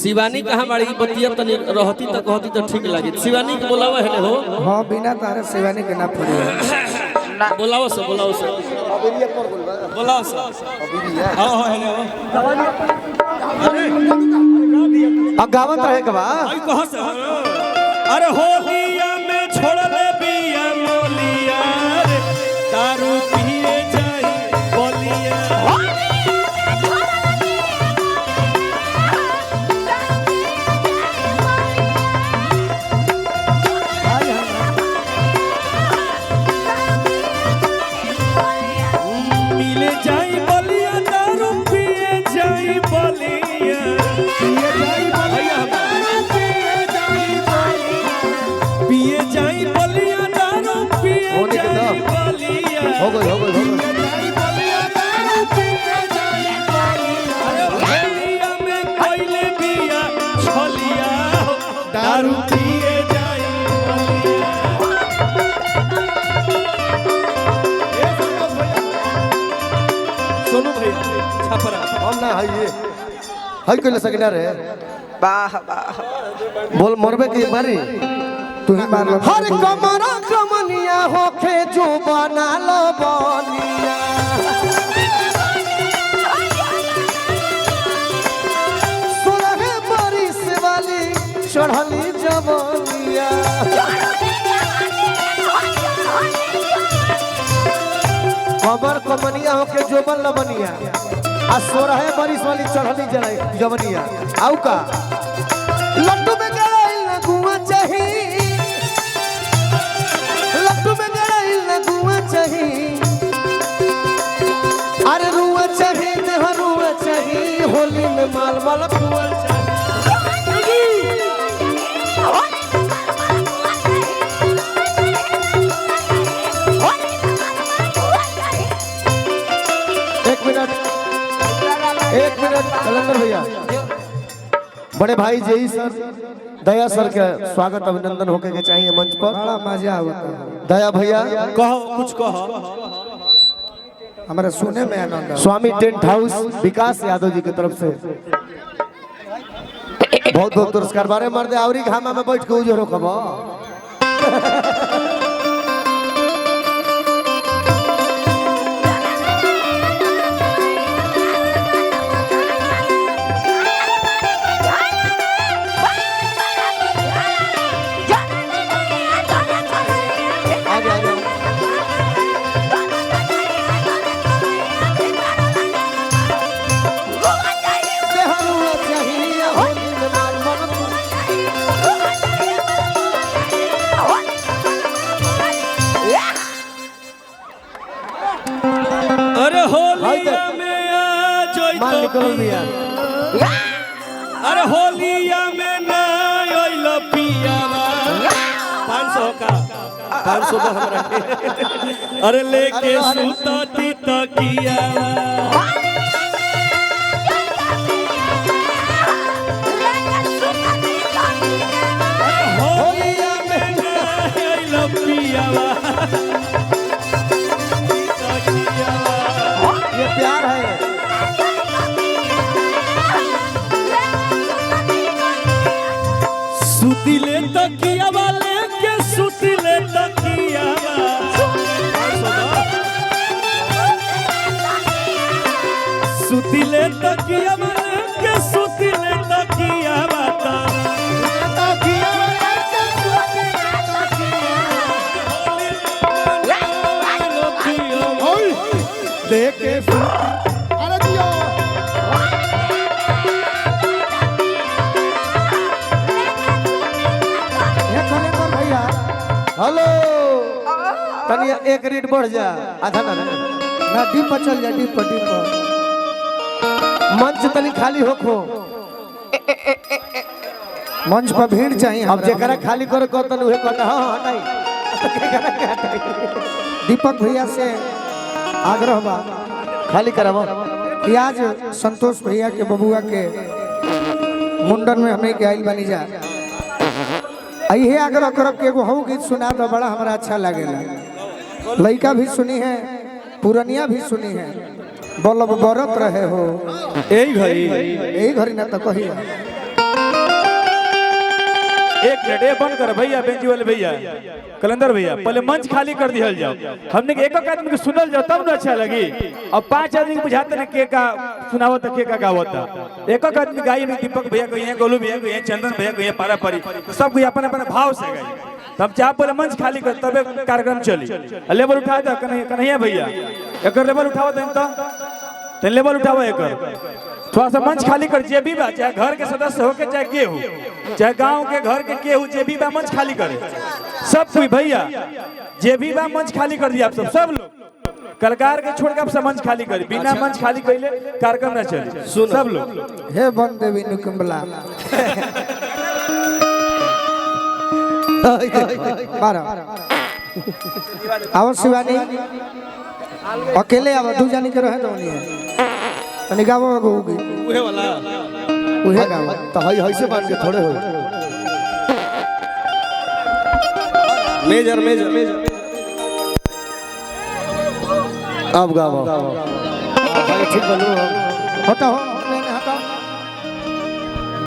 शिवानी कहाँ बाड़ी बतिया तनी रहती तो कहती तो ठीक लगी। शिवानी के बोलावा है हो। हाँ बिना तारे शिवानी के ना पड़ी बोलाओ से बोलाओ से बोलाओ से हां हां है अब गावत रहे के बा आई कहां से अरे होलिया में छोड़ले बिया मोलिया रे दारू पिए जाई बोलिया हो गई में कोइले बिया छलिया दारू पिए जाई सोनू भैया छपरा हम ना है ये हई कइले सकना रे वाह वाह बोल मरबे की मारी तू ही मार लो हर कमरा कमनिया होखे जो बना लो बनिया सोलह बारिश वाली चढ़ली जवनिया कमर कमनिया होके जो बन बनिया आ 16 बारिश वाली चढ़ली जवनिया आउ का लड्डू में गइल ना गुआ चाही लड्डू में गइल ना गुआ चाही अरे रुआ चाही देह रुआ चाही होली में माल माल पुआ चाही एक मिनट कलंदर भैया बड़े भाई जेई सर दया सर के स्वागत अभिनंदन होके के चाहिए मंच पर बड़ा मजा आवता दया भैया कहो कुछ कहो हमारे सुने में आनंद स्वामी टेंट हाउस विकास यादव जी की तरफ से बहुत बहुत पुरस्कार बारे मर्दे आवरी घामा में बैठ के उजरो खबो अरे होलिया में आ जोई तो अरे होलिया में ना आइलो पियावा 500 का 500 तो हमरा अरे लेके सुतती तकियावा होलिया में ना आइलो पियावा ये प्यार है सुतिले तकियावा लेके सुतिले तकियावा सुतिले तकियावा लेके सुतिले तकियावा देखे अरे दियो ये कलेंदर भैया हेलो तनिया एक रीड बढ़ जा आधा ना डी पर चल जा डी पर मंच तनी खाली होखो मंच पर भीड़ चाहिए अब जेकरा खाली करे को तन उहे कहता हां हटाई दीपक भैया से आग्रह बा खाली करावा कि आज संतोष भैया के बबुआ के मुंडन में हमें के आइल बनी जा यही आग्रह करब के एगो हऊ गीत सुना तो बड़ा हमरा अच्छा लगेला लड़का भी सुनी है पुरनिया भी सुनी है बोलब बरत रहे हो यही घड़ी ना तो कही एक मिनट ये बंद कर भैया, बेंची वाले भैया, कलंदर भैया, पहले मंच खाली कर दिया जाओ। हमने के एक आदमी के सुनल जाओ तब ना अच्छा लगी। अब 5 आदमी के बुझाते ना के का सुनावत के का गावता। एक आदमी गाई नहीं, दीपक भैया कहिए, गोलू भैया कहिए, चंदन भैया कहिए, पारा पारी सब कोई अपन अपन भाव से गाई। तब चाप पहले मंच खाली कर तबे कार्यक्रम चली। लेवल उठा दे कन्हैया भैया, एक लेवल उठाओ तो लेवल उठाओ एक थोड़ा सा मंच खाली कर। जे भी बा चाहे घर के सदस्य हो के चाहे के हो, चाहे गांव के घर के हो, जे भी बा मंच खाली करे सब कोई भैया। जे भी बा मंच खाली कर दिया आप सब लोग कलाकार के छोड़ के आप सब मंच खाली करी। बिना मंच खाली कइले कार्यक्रम ना चले। सब लोग हे बन देवी नुकम्बला आवाज शिवानी अकेले आवा, दू जानी के रहे तो नहीं तनी गावो होगी उहे वाला उहे गावो तो हई हई से मान के थोड़े हो मेजर मेजर अब गाओ भाई ठीक बोलो होता हो